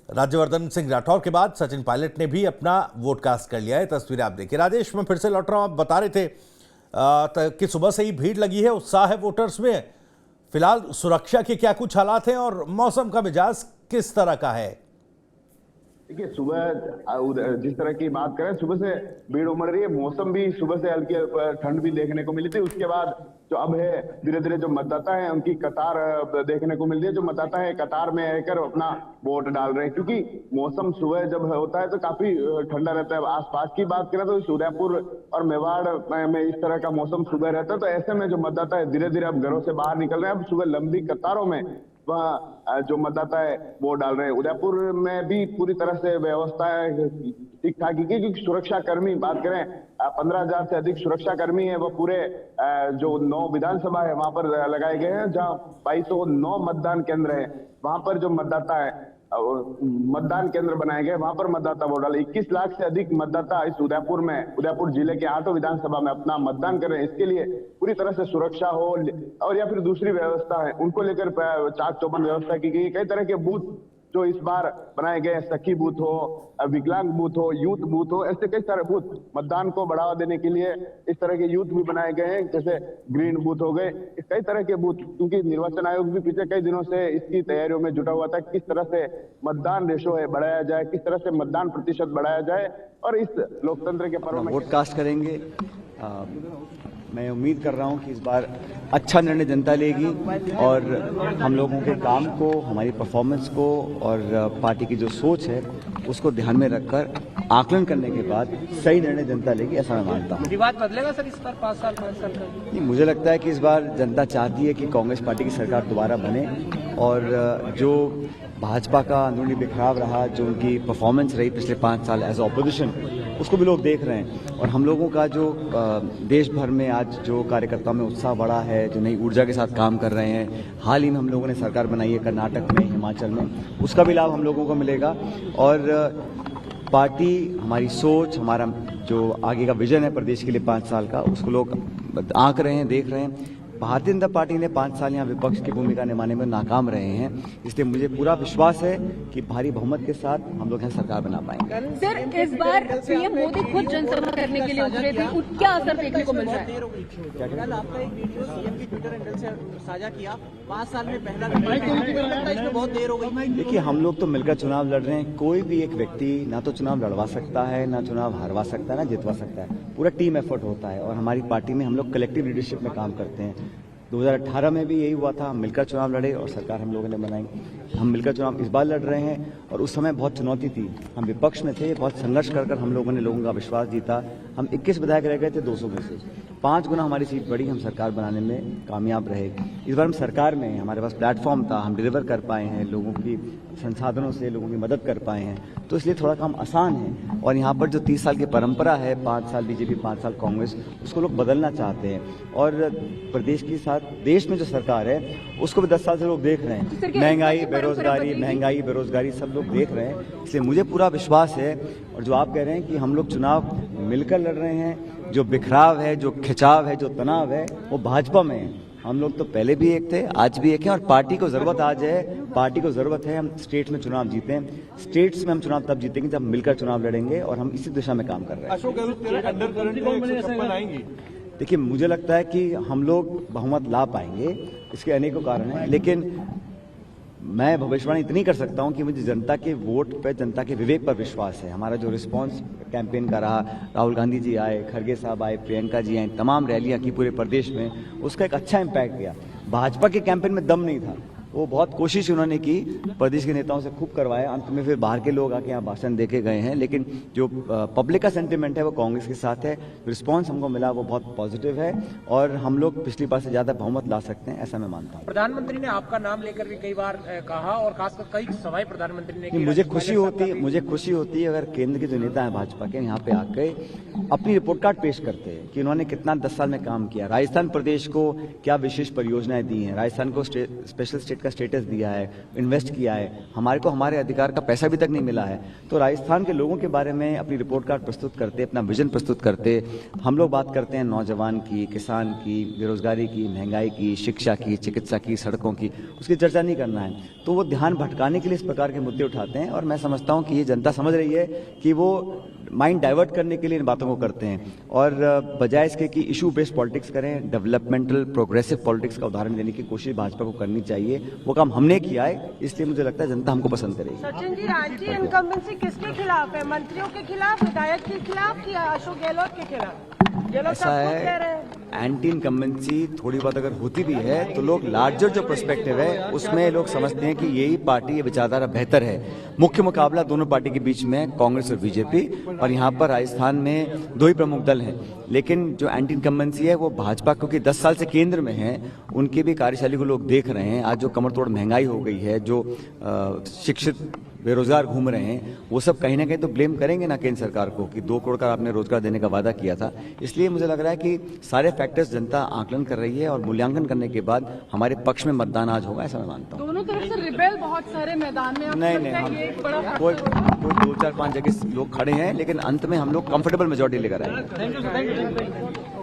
राज्यवर्धन सिंह राठौर के बाद सचिन पायलट ने भी अपना वोट कास्ट कर लिया है। तस्वीरें आप देखिए। राजेश, मैं फिर से लौट रहा हूं। आप बता रहे थे कि सुबह से ही भीड़ लगी है, उत्साह है वोटर्स में। फिलहाल सुरक्षा के क्या कुछ हालात हैं और मौसम का मिजाज किस तरह का है? देखिए, सुबह जिस तरह की बात करें, सुबह से भीड़ उमड़ रही है। मौसम भी सुबह से हल्की ठंड भी देखने को मिली थी। उसके बाद जो अब है, धीरे धीरे जो मतदाता है उनकी कतार देखने को मिल रही है। जो मतदाता है कतार में रहकर अपना वोट डाल रहे हैं, क्योंकि मौसम सुबह जब होता है तो काफी ठंडा रहता है। आसपास की बात करें तो उदयपुर और मेवाड़ में इस तरह का मौसम सुबह रहता है। तो ऐसे में जो मतदाता है धीरे धीरे अब घरों से बाहर निकल रहे हैं। अब सुबह लंबी कतारों में वह जो मतदाता है वोट डाल रहे हैं। उदयपुर में भी पूरी तरह से व्यवस्था ठीक ठाक की, क्योंकि सुरक्षा कर्मी बात करें 15,000 से अधिक सुरक्षा कर्मी है। वो पूरे जो 9 विधानसभा है वहां पर लगाए गए हैं, जहां 2209 मतदान केंद्र है। वहां पर जो मतदाता है मतदान केंद्र बनाए गए, वहां पर मतदाता वोट डाले। 21 लाख से अधिक मतदाता इस उदयपुर जिले के 8 विधानसभा में अपना मतदान कर रहे हैं। इसके लिए पूरी तरह से सुरक्षा हो और या फिर दूसरी व्यवस्था है उनको लेकर चाक चौबंद व्यवस्था की गई। कई तरह के बूथ जो इस बार बनाए गए, सखी बूथ हो, विकलांग बूथ हो, यूथ बूथ हो, ऐसे कई सारे बूथ मतदान को बढ़ावा देने के लिए इस तरह के यूथ भी बनाए गए हैं। जैसे ग्रीन बूथ हो गए, कई तरह के बूथ, क्योंकि निर्वाचन आयोग भी पिछले कई दिनों से इसकी तैयारियों में जुटा हुआ था। किस तरह से मतदान रेशो है बढ़ाया जाए, किस तरह से मतदान प्रतिशत बढ़ाया जाए और इस लोकतंत्र के पर्व में वोट कास्ट करेंगे। मैं उम्मीद कर रहा हूं कि इस बार अच्छा निर्णय जनता लेगी और हम लोगों के काम को, हमारी परफॉर्मेंस को और पार्टी की जो सोच है उसको ध्यान में रखकर आकलन करने के बाद सही निर्णय जनता लेगी, ऐसा मैं मानता हूं। विवाद बदलेगा सर इस बार 5 साल का? नहीं, मुझे लगता है कि इस बार जनता चाहती है कि कांग्रेस पार्टी की सरकार दोबारा बने और जो भाजपा का अंदरूनी बिखराव रहा, जो उनकी परफॉर्मेंस रही पिछले 5 साल एज ऑपोजिशन, उसको भी लोग देख रहे हैं। और हम लोगों का जो देश भर में आज जो कार्यकर्ताओं में उत्साह बढ़ा है, जो नई ऊर्जा के साथ काम कर रहे हैं, हाल ही में हम लोगों ने सरकार बनाई है कर्नाटक में, हिमाचल में, उसका भी लाभ हम लोगों को मिलेगा। और पार्टी, हमारी सोच, हमारा जो आगे का विजन है प्रदेश के लिए 5 साल का, उसको लोग आंक रहे हैं, देख रहे हैं। भारतीय जनता पार्टी ने 5 साल यहाँ विपक्ष की भूमिका निभाने में नाकाम रहे हैं, इसलिए मुझे पूरा विश्वास है कि भारी बहुमत के साथ हम लोग यहाँ सरकार बना पाएंगे। सर, इस बार पीएम मोदी खुद जनसभा करने के लिए उतरे थे, क्या असर देखने को मिल रहा है? कल आपका एक वीडियो सीएम की ट्विटर हैंडल से साझा किया, 5 साल में पहला इसमें बहुत देर हो गई। देखिए, हम लोग तो मिलकर चुनाव लड़ रहे हैं। कोई भी एक व्यक्ति ना तो चुनाव लड़वा सकता है, ना चुनाव हारवा सकता है, ना जितवा सकता है। पूरा टीम एफर्ट होता है और हमारी पार्टी में हम लोग कलेक्टिव लीडरशिप में काम करते हैं। 2018 में भी यही हुआ था, हम मिलकर चुनाव लड़े और सरकार हम लोगों ने बनाई। हम मिलकर चुनाव इस बार लड़ रहे हैं और उस समय बहुत चुनौती थी, हम विपक्ष में थे, बहुत संघर्ष कर हम लोगों ने लोगों का विश्वास जीता। हम 21 विधायक रह गए थे 200 में से, 5 गुना हमारी सीट बढ़ी, हम सरकार बनाने में कामयाब रहे। इस बार हम सरकार में, हमारे पास प्लेटफॉर्म था, हम डिलीवर कर पाए हैं, लोगों की संसाधनों से लोगों की मदद कर पाए हैं, तो इसलिए थोड़ा काम आसान है। और यहाँ पर जो 30 साल की परंपरा है, 5 साल बीजेपी 5 साल कांग्रेस, उसको लोग बदलना चाहते हैं। और प्रदेश के साथ देश में जो सरकार है उसको भी 10 साल से लोग देख रहे हैं। महंगाई, बेरोजगारी सब लोग देख रहे हैं, इसलिए मुझे पूरा विश्वास है। और जो आप कह रहे हैं कि हम लोग चुनाव मिलकर लड़ रहे हैं, जो बिखराव है, जो खिंचाव है, जो तनाव है, वो भाजपा में है। हम लोग तो पहले भी एक थे, आज भी एक हैं और पार्टी को जरूरत आज है, पार्टी को जरूरत है हम स्टेट में चुनाव जीतें। स्टेट्स में हम चुनाव तब जीतेंगे जब मिलकर चुनाव लड़ेंगे और हम इसी दिशा में काम कर रहे हैं। अशोक गहलोत अंडर करंट आएंगी। देखिए, मुझे लगता है कि हम लोग बहुमत ला पाएंगे, इसके अनेकों कारण हैं, लेकिन मैं भविष्यवाणी इतनी कर सकता हूं कि मुझे जनता के वोट पे, जनता के विवेक पर विश्वास है। हमारा जो रिस्पांस कैंपेन का रहा, राहुल गांधी जी आए, खड़गे साहब आए, प्रियंका जी आए, तमाम रैलियां की पूरे प्रदेश में, उसका एक अच्छा इम्पैक्ट गया। भाजपा के कैंपेन में दम नहीं था, वो बहुत कोशिश उन्होंने की, प्रदेश के नेताओं से खूब करवाया, अंत में फिर बाहर के लोग आके यहाँ भाषण देके गए हैं। लेकिन जो पब्लिक का सेंटिमेंट है वो कांग्रेस के साथ है। रिस्पांस हमको मिला वो बहुत पॉजिटिव है और हम लोग पिछली बार से ज्यादा बहुमत ला सकते हैं, ऐसा मैं मानता हूँ। प्रधानमंत्री ने आपका नाम लेकर भी कई बार कहा और खासकर कई सभाएं प्रधानमंत्री ने की। मुझे खुशी होती है अगर केंद्र के जो नेता है भाजपा के, यहाँ पे आके अपनी रिपोर्ट कार्ड पेश करते हैं कि उन्होंने कितना 10 साल में काम किया, राजस्थान प्रदेश को क्या विशेष परियोजनाएं दी हैं, राजस्थान को स्पेशल स्टेट का स्टेटस दिया है, इन्वेस्ट किया है, हमारे को हमारे अधिकार का पैसा भी तक नहीं मिला है। तो राजस्थान के लोगों के बारे में अपनी रिपोर्ट कार्ड प्रस्तुत करते, अपना विजन प्रस्तुत करते, हम लोग बात करते हैं नौजवान की, किसान की, बेरोजगारी की, महंगाई की, शिक्षा की, चिकित्सा की, सड़कों की, उसकी चर्चा नहीं करना है। तो वो ध्यान भटकाने के लिए इस प्रकार के मुद्दे उठाते हैं और मैं समझता हूँ कि ये जनता समझ रही है कि वो माइंड डाइवर्ट करने के लिए इन बातों को करते हैं और बजाय इसके कि इशू बेस्ड पॉलिटिक्स करें, डेवलपमेंटल प्रोग्रेसिव पॉलिटिक्स का उदाहरण देने की कोशिश भाजपा को करनी चाहिए। वो काम हमने किया है, इसलिए मुझे लगता है जनता हमको पसंद करेगी। सचिन जी, एंटी इनकम्बेंसी किसके खिलाफ है? मंत्रियों के खिलाफ, विधायक के खिलाफ या अशोक गहलोत के खिलाफ? ये लोग ऐसा सब कुछ कह रहे है, हैं। एंटी इनकम्बेंसी थोड़ी बात अगर होती भी है तो लोग लार्जर जो पर्सपेक्टिव है उसमें लोग समझते हैं कि यही पार्टी, ये विचारधारा बेहतर है। मुख्य मुकाबला दोनों पार्टी के बीच में कांग्रेस और बीजेपी, और यहाँ पर राजस्थान में दो ही प्रमुख दल हैं। लेकिन जो एंटी इनकम्बेंसी है वो भाजपा, क्योंकि 10 साल से केंद्र में है, उनकी भी कार्यशैली को लोग देख रहे हैं। आज जो कमरतोड़ महंगाई हो गई है, जो शिक्षित बेरोजगार घूम रहे हैं, वो सब कहीं ना कहीं तो ब्लेम करेंगे ना केंद्र सरकार को कि 2 करोड़ का आपने रोजगार देने का वादा किया था। इसलिए मुझे लग रहा है कि सारे फैक्टर्स जनता आकलन कर रही है और मूल्यांकन करने के बाद हमारे पक्ष में मतदान आज होगा, ऐसा मैं मानता हूँ। दोनों तरफ से रिबेल बहुत सारे मैदान में, नहीं, हम कोई 2-4-5 जगह लोग खड़े हैं, लेकिन अंत में हम लोग कंफर्टेबल मेजोरिटी लेकर आएंगे।